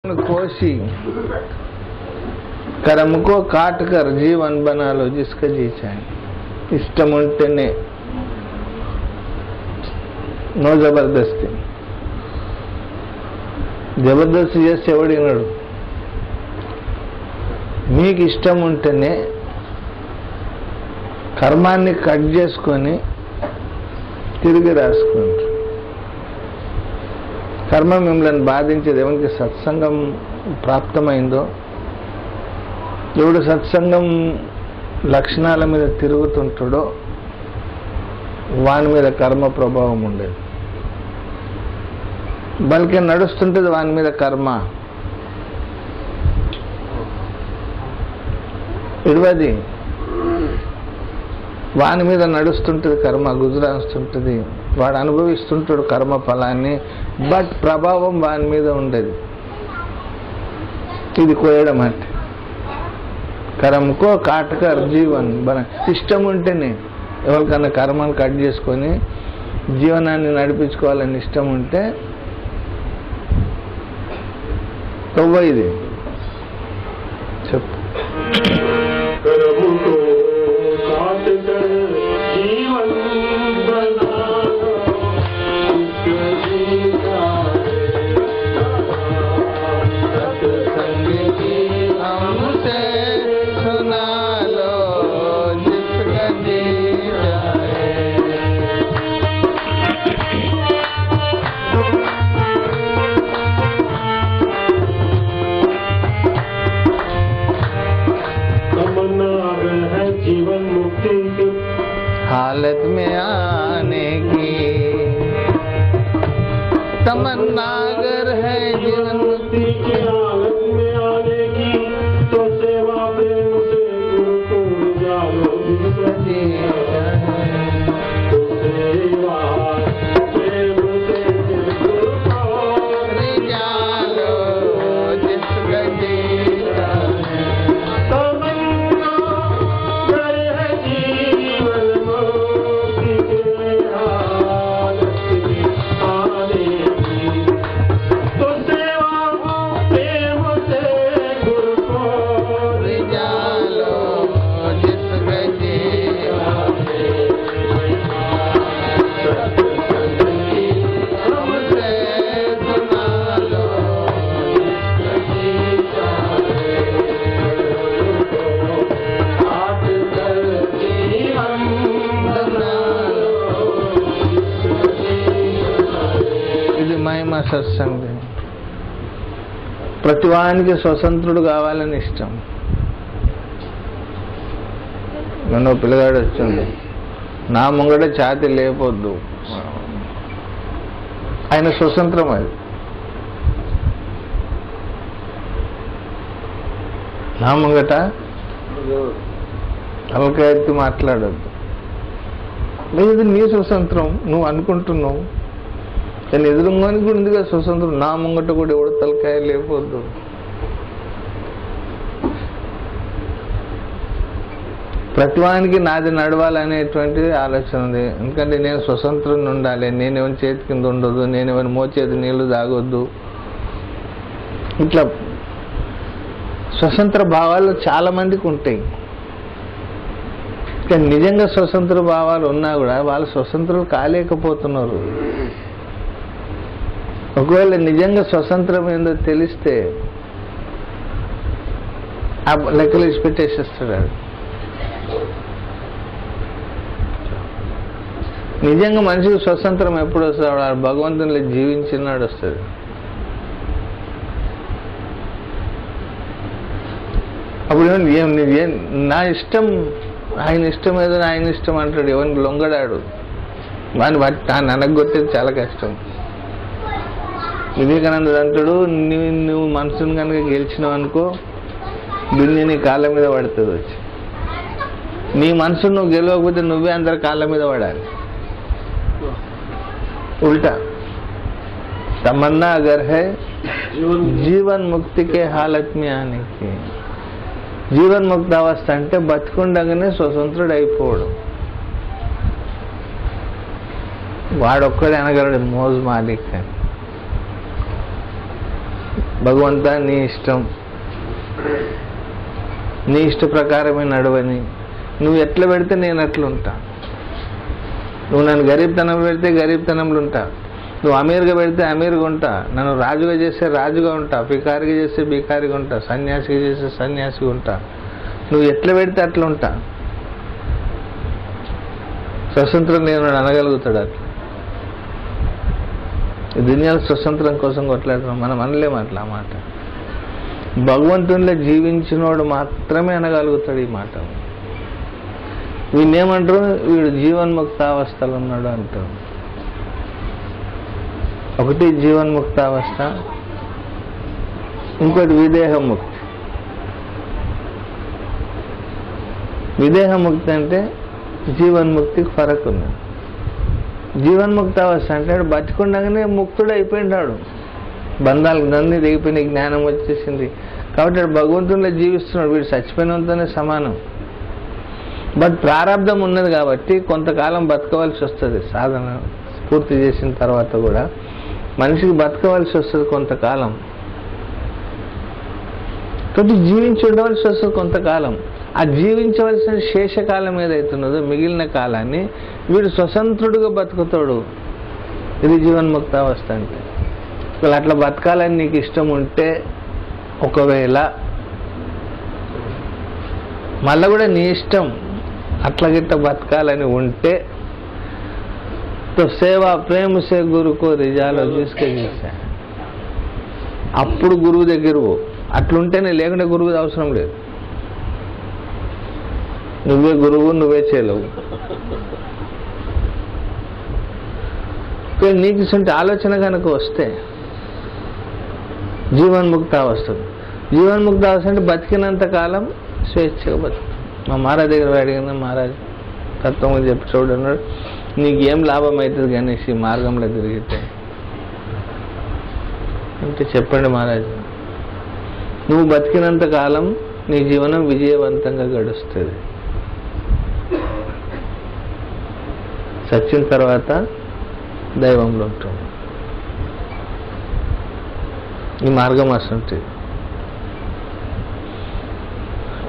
कोसी कर्म को काट कर जीवन बना लो जिसका जी चाहे। इष्टम ఉంటేనే నో జబర్దస్తి। జబర్దస్తి చేస్తే ఎవడినాడు? మీకు ఇష్టం ఉంటేనే కర్మాన్ని కట్ చేసుకొని తిరిగి రాసుకోండి। కర్మ మిమ్మల్ని బాధించేది ఎవరికి సత్సంగం ప్రాప్తమైందో, ఎవడు సత్సంగం లక్షణాల మీద తిరుగుతుంటాడో వాని మీద కర్మ ప్రభావం ఉండేది, బల్కి నడుస్తుంటుంది వాని మీద కర్మ। ఇరవది వాని మీద నడుస్తుంటుంది కర్మ, గుజరాస్తుంటుంది, వాడు అనుభవిస్తుంటాడు కర్మ ఫలాన్ని, బట్ ప్రభావం వాని మీద ఉండేది। ఇది కోయడం అంటే కర్మకో కాటకర్ జీవన్ బన। ఇష్టం ఉంటేనే ఎవరికన్నా కర్మను కట్ చేసుకొని జీవనాన్ని నడిపించుకోవాలని ఇష్టం ఉంటే తవ్వ ఇది చెప్పు। हालत में आने की तमन्ना अगर है जीवन मुक्ति की हालत में आने की, तो सेवा प्रेम से गुरु को जानो जिसका जी चाहे। तो सेवा प्रेम से गुरु को जानो जिसका जी चाहे। మహిమ సత్సంగం। ప్రతివానికి స్వతంత్రుడు కావాలని ఇష్టం। నన్ను పిల్లగాడు వచ్చింది, నా ముంగట ఛాతి లేపొద్దు, ఆయన స్వతంత్రం అది। నా ముంగట తలకాయ ఎత్తి మాట్లాడద్దు, లేదు నీ స్వతంత్రం నువ్వు అనుకుంటున్నావు, కానీ ఎదురుగాని కూడా ఉందిగా స్వతంత్రం। నా ముంగట కూడా ఎవడు తలకాయ లేపొద్దు। ప్రతివానికి నాది నడవాలనేటువంటి ఆలోచన ఉంది, ఎందుకంటే నేను స్వతంత్రంగా ఉండాలి, నేనేమైనా చేతి కింద ఉండొద్దు, నేనేమైనా మోచేతి నీళ్లు తాగొద్దు, ఇట్లా స్వతంత్ర భావాలు చాలా మందికి ఉంటాయి। కానీ నిజంగా స్వతంత్ర భావాలు ఉన్నా కూడా వాళ్ళు స్వతంత్రులు కాలేకపోతున్నారు। ఒకవేళ నిజంగా స్వతంత్రం ఏందో తెలిస్తే ఆ లెక్కలు ఇచ్చిపెట్టేసేస్తాడు। నిజంగా మనిషికి స్వతంత్రం ఎప్పుడు వస్తాడు? వాడు భగవంతునిలో జీవించినాడు వస్తుంది। అప్పుడు నా ఇష్టం ఆయన ఇష్టం ఏదో ఆయన ఇష్టం అంటాడు, ఎవరిని లొంగడాడు, వాడిని అనగొట్టేది చాలా కష్టం। వివేకానందుడు అంటాడు, నువ్వు మనసుని కనుక గెలిచినావు అనుకో, దున్య నీ కాళ్ళ మీద పడుతుంది వచ్చి। నీ మనసును నువ్వు గెలవకపోతే నువ్వే అందరి కాళ్ళ మీద పడాలి। उल्टा तमन्ना अगर है जीवन मुक्ति के हालत में आने की। జీవన్ ముక్త అవస్థ అంటే బతికుండగానే స్వతంత్రుడు అయిపోవడం। వాడొక్కడే అనగలడు మోజ్ మాలిక్ అని। భగవంతా నీ ఇష్టం, నీ ఇష్ట ప్రకారమే నడవని, నువ్వు ఎట్లా పెడితే నేను అట్లుంటా. నువ్వు నన్ను గరీబ్తనం పెడితే గరీబ్తనంలో ఉంటా, నువ్వు అమీర్గా పెడితే అమీర్గా ఉంటా, నన్ను రాజుగా చేస్తే రాజుగా ఉంటా, బికారిగా చేస్తే బికారిగా ఉంటా, సన్యాసిగా చేస్తే సన్యాసిగా ఉంటా. నువ్వు ఎట్లా పెడితే అట్లా ఉంటా. స్వతంత్రం నేను అనగలుగుతాడు అట్లా. ఈ దునియాలో స్వతంత్రం కోసం కొట్లాడుతున్నాం, మనం అనలేము అట్లా ఆ మాట. భగవంతునిలో జీవించినోడు మాత్రమే అనగలుగుతాడు ఈ మాట. వీళ్ళేమంటారు, వీడు జీవన్ముక్తావస్థలో ఉన్నాడు అంటారు. ఒకటి జీవన్ముక్తావస్థ, ఇంకోటి విదేహముక్తి. విదేహముక్తి అంటే జీవన్ముక్తికి ఫరక్ ఉంది. జీవన్ముక్తావస్థ అంటే బతికుండగానే ముక్తుడు అయిపోయినాడు, బంధాలకు దంది దిగిపోయిన జ్ఞానం వచ్చేసింది కాబట్టి భగవంతునిలో జీవిస్తున్నాడు. వీడు చచ్చిపోయినంతనే సమానం. బట్ ప్రారంధం ఉన్నది కాబట్టి కొంతకాలం బతకవలసి వస్తుంది. సాధన పూర్తి చేసిన తర్వాత కూడా మనిషికి బతకవలసి వస్తుంది కొంతకాలం, కాబట్టి జీవించి ఉండవలసి వస్తుంది కొంతకాలం. ఆ జీవించవలసిన శేషకాలం ఏదైతున్నదో మిగిలిన కాలాన్ని వీడు స్వతంత్రుడుగా బతుకుతాడు. ఇది జీవన్ముక్తావస్థ అంటే. వాళ్ళు అట్లా బతకాలని నీకు ఇష్టం ఉంటే, ఒకవేళ మళ్ళీ కూడా నీ ఇష్టం అట్లా గిట్ట బతకాలని ఉంటే, తో సేవా ప్రేమ సే గురుకో రిజాలో తీసుకెళ్ళేసా, అప్పుడు గురువు దగ్గర అట్లుంటేనే, లేకుంటే గురువు అవసరం లేదు. నువ్వే గురువు, నువ్వే చేయలేవు. నీకు ఇటువంటి ఆలోచన కనుక వస్తే జీవన్ముక్తావస్థ. జీవన్ముక్తావస్థ అంటే బతికినంత కాలం స్వేచ్ఛగా బతుకు. మా మహారాజ్ దగ్గర అడిగిన, మహారాజ్ తత్వం చెప్పి చూడన్నాడు, నీకేం లాభం అవుతుంది గణేష్ ఈ మార్గంలో తిరిగితే అంటే, చెప్పండి మహారాజ్. నువ్వు బతికినంత కాలం నీ జీవనం విజయవంతంగా గడుస్తుంది. చచ్చిన తర్వాత దైవంలో ఉంటుంది. ఈ మార్గం అసంటి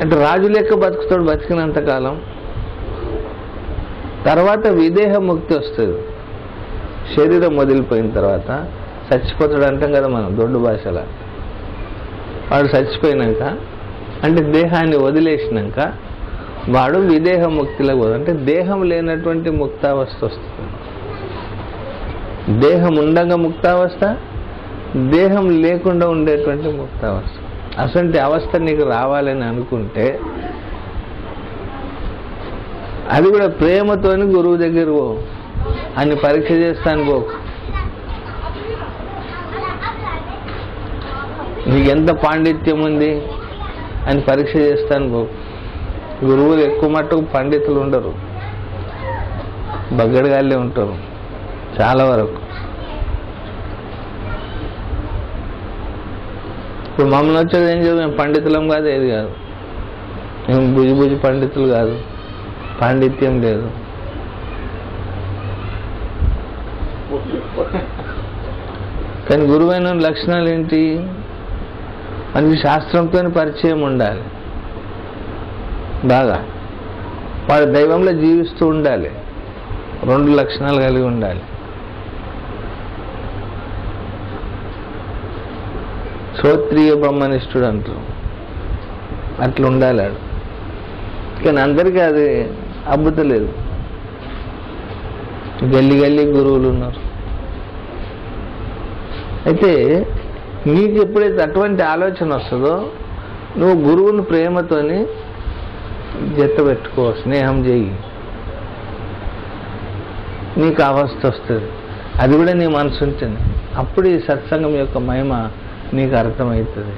అంటే రాజు లెక్క బతుకుతాడు బతికినంత కాలం. తర్వాత విదేహ ముక్తి వస్తుంది. శరీరం వదిలిపోయిన తర్వాత చచ్చిపోతాడు అంటాం కదా మనం దొడ్డు భాషలో. వాడు చచ్చిపోయినాక అంటే దేహాన్ని వదిలేసినాక వాడు విదేహ ముక్తిలో పోదు. అంటే దేహం లేనటువంటి ముక్తావస్థ వస్తుంది. దేహం ఉండగా ముక్తావస్థ, దేహం లేకుండా ఉండేటువంటి ముక్తావస్థ. అసంటి అవస్థ నీకు రావాలని అనుకుంటే అది కూడా ప్రేమతోని గురువు దగ్గర పో, అని పరీక్ష చేస్తాను పో. నీకు ఎంత పాండిత్యం ఉంది అని పరీక్ష చేస్తాను పో. గురువులు ఎక్కువ మట్టుకు పండితులు ఉండరు, బగ్గడగాళ్ళే ఉంటారు చాలా వరకు. ఇప్పుడు మమ్మల్ని వచ్చేది ఏం చెప్పి మేము పండితులం కాదు, ఏది కాదు, మేము బుజి పండితులు కాదు, పాండిత్యం లేదు. కానీ గురువైన లక్షణాలు ఏంటి? మంచి శాస్త్రంతో పరిచయం ఉండాలి బాగా, వాడు దైవంలో జీవిస్తూ ఉండాలి, 2 లక్షణాలు కలిగి ఉండాలి. శ్రోత్రియ బ్రహ్మనిష్ఠుడు అంటారు, అట్లా ఉండాలి వాడు. కానీ అందరికీ అది అబ్బుతలేదు. గల్లీ గురువులు ఉన్నారు. అయితే నీకు ఎప్పుడైతే అటువంటి ఆలోచన వస్తుందో నువ్వు గురువుని ప్రేమతోని జత పెట్టుకో, స్నేహం చేయి, నీకు అవస్థ వస్తుంది. అది కూడా నీ మనసు ఉంటుంది. అప్పుడు ఈ సత్సంగం యొక్క మహిమ నీకు అర్థమవుతుంది.